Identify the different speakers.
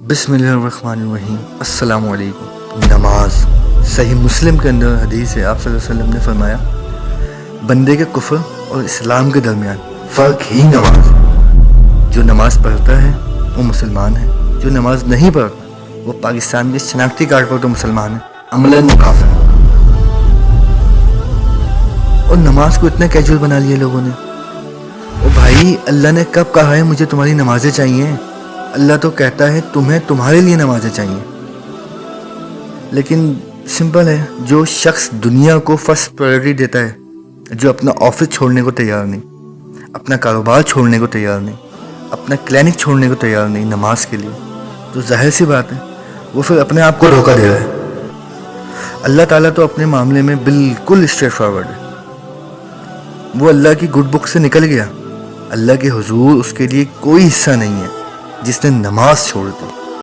Speaker 1: बिस्मिल्लाहिर्रहमानिर्रहीम। अस्सलाम वालेकुम। नमाज सही मुस्लिम के अंदर हदीस है, आप सल्लल्लाहु अलैहि वसल्लम ने फरमाया बंदे के कुफ्र और इस्लाम के दरमियान फ़र्क ही नमाज। जो नमाज पढ़ता है वो मुसलमान है, जो नमाज नहीं पढ़ता वो पाकिस्तान के शनाख्ती कार्ड पर तो मुसलमान है, अमलन काफिर है। और नमाज को इतना कैजुअल बना लिया लोगों ने। ओ भाई, अल्लाह ने कब कहा है मुझे तुम्हारी नमाजें चाहिए? अल्लाह तो कहता है तुम्हें तुम्हारे लिए नमाजें चाहिए। लेकिन सिंपल है, जो शख्स दुनिया को फर्स्ट प्रायोरिटी देता है, जो अपना ऑफिस छोड़ने को तैयार नहीं, अपना कारोबार छोड़ने को तैयार नहीं, अपना क्लिनिक छोड़ने को तैयार नहीं नमाज के लिए, तो जाहिर सी बात है वो फिर अपने आप को धोखा दे रहा है। अल्लाह ताला तो अपने मामले में बिल्कुल स्ट्रेट फॉरवर्ड है। वो अल्लाह की गुड बुक से निकल गया। अल्लाह के हुजूर उसके लिए कोई हिस्सा नहीं है जिसने नमाज छोड़ दी।